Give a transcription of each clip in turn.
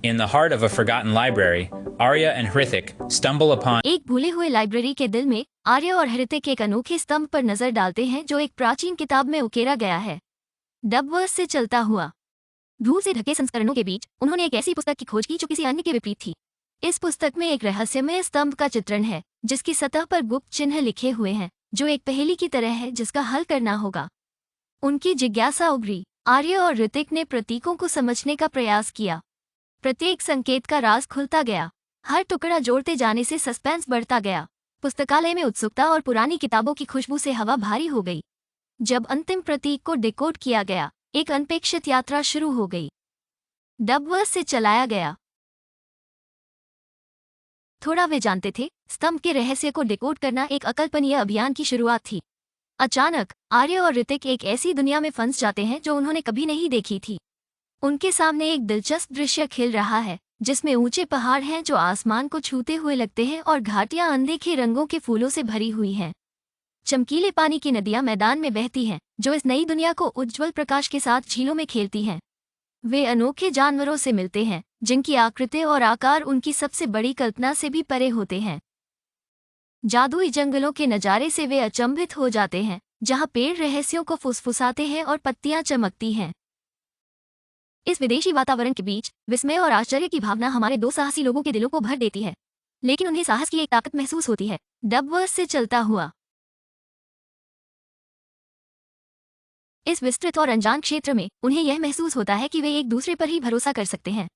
In the heart of a forgotten library, Arya and Hrithik stumble upon एक भूले हुए library के दिल में आर्य और हृतिक एक अनोखे स्तंभ पर नजर डालते हैं जो एक प्राचीन किताब में उकेरा गया है। डबवर्स से चलता हुआ धूल से ढके संस्करणों के बीच उन्होंने एक ऐसी पुस्तक की खोज की जो किसी अन्य के विपरीत थी। इस पुस्तक में एक रहस्यमय स्तंभ का चित्रण है जिसकी सतह पर गुप्त चिन्ह लिखे हुए हैं जो एक पहेली की तरह है जिसका हल करना होगा। उनकी जिज्ञासा उभरी। आर्य और ऋतिक ने प्रतीकों को समझने का प्रयास किया। प्रत्येक संकेत का राज खुलता गया। हर टुकड़ा जोड़ते जाने से सस्पेंस बढ़ता गया। पुस्तकालय में उत्सुकता और पुरानी किताबों की खुशबू से हवा भारी हो गई। जब अंतिम प्रतीक को डिकोड किया गया, एक अनपेक्षित यात्रा शुरू हो गई। डबवर्स से चलाया गया। थोड़ा वे जानते थे, स्तंभ के रहस्य को डिकोड करना एक अकल्पनीय अभियान की शुरुआत थी। अचानक आर्य और ऋतिक एक ऐसी दुनिया में फंस जाते हैं जो उन्होंने कभी नहीं देखी थी। उनके सामने एक दिलचस्प दृश्य खिल रहा है जिसमें ऊंचे पहाड़ हैं जो आसमान को छूते हुए लगते हैं और घाटियां अनदेखे रंगों के फूलों से भरी हुई हैं। चमकीले पानी की नदियां मैदान में बहती हैं जो इस नई दुनिया को उज्ज्वल प्रकाश के साथ झीलों में खेलती हैं। वे अनोखे जानवरों से मिलते हैं जिनकी आकृति और आकार उनकी सबसे बड़ी कल्पना से भी परे होते हैं। जादुई जंगलों के नज़ारे से वे अचंभित हो जाते हैं जहां पेड़ रहस्यों को फुसफुसाते हैं और पत्तियां चमकती हैं। इस विदेशी वातावरण के बीच विस्मय और आश्चर्य की भावना हमारे दो साहसी लोगों के दिलों को भर देती है, लेकिन उन्हें साहस की एक ताकत महसूस होती है। डबवर्स से चलता हुआ इस विस्तृत और अनजान क्षेत्र में उन्हें यह महसूस होता है कि वे एक दूसरे पर ही भरोसा कर सकते हैं।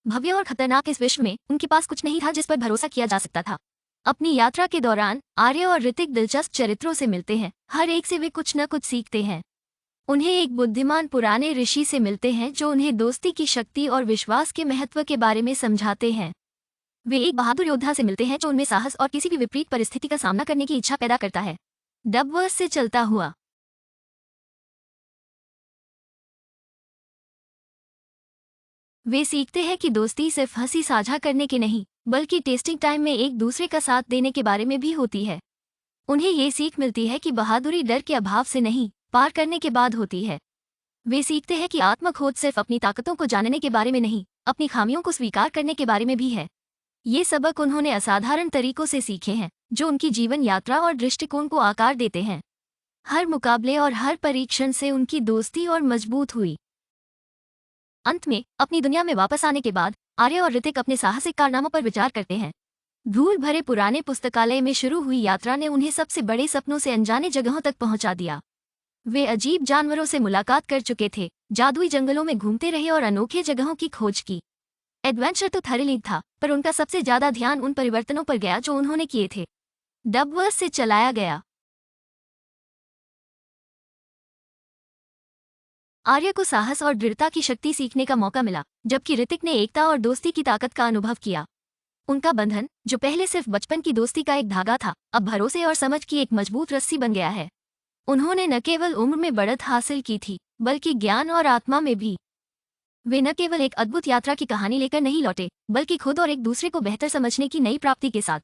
भव्य और खतरनाक इस विश्व में उनके पास कुछ नहीं था जिस पर भरोसा किया जा सकता था। अपनी यात्रा के दौरान आर्य और ऋतिक दिलचस्प चरित्रों से मिलते हैं। हर एक से वे कुछ न कुछ सीखते हैं। उन्हें एक बुद्धिमान पुराने ऋषि से मिलते हैं जो उन्हें दोस्ती की शक्ति और विश्वास के महत्व के बारे में समझाते हैं। वे एक बहादुर योद्धा से मिलते हैं जो उनमें साहस और किसी भी विपरीत परिस्थिति का सामना करने की इच्छा पैदा करता है। डबवर्स से चलता हुआ वे सीखते हैं कि दोस्ती सिर्फ हंसी साझा करने के नहीं बल्कि टेस्टिंग टाइम में एक दूसरे का साथ देने के बारे में भी होती है। उन्हें ये सीख मिलती है कि बहादुरी डर के अभाव से नहीं, पार करने के बाद होती है। वे सीखते हैं कि आत्मखोज सिर्फ अपनी ताकतों को जानने के बारे में नहीं, अपनी खामियों को स्वीकार करने के बारे में भी है। ये सबक उन्होंने असाधारण तरीकों से सीखे हैं जो उनकी जीवन यात्रा और दृष्टिकोण को आकार देते हैं। हर मुकाबले और हर परीक्षण से उनकी दोस्ती और मजबूत हुई। अंत में अपनी दुनिया में वापस आने के बाद आर्य और ऋतिक अपने साहसिक कारनामों पर विचार करते हैं। धूल भरे पुराने पुस्तकालय में शुरू हुई यात्रा ने उन्हें सबसे बड़े सपनों से अनजाने जगहों तक पहुंचा दिया। वे अजीब जानवरों से मुलाकात कर चुके थे, जादुई जंगलों में घूमते रहे और अनोखे जगहों की खोज की। एडवेंचर तो थ्रिलिंग था, पर उनका सबसे ज्यादा ध्यान उन परिवर्तनों पर गया जो उन्होंने किए थे। डबवर्स से चलाया गया। आर्य को साहस और दृढ़ता की शक्ति सीखने का मौका मिला, जबकि ऋतिक ने एकता और दोस्ती की ताकत का अनुभव किया। उनका बंधन, जो पहले सिर्फ बचपन की दोस्ती का एक धागा था, अब भरोसे और समझ की एक मजबूत रस्सी बन गया है। उन्होंने न केवल उम्र में बढ़त हासिल की थी, बल्कि ज्ञान और आत्मा में भी। वे न केवल एक अद्भुत यात्रा की कहानी लेकर नहीं लौटे, बल्कि खुद और एक दूसरे को बेहतर समझने की नई प्राप्ति के साथ।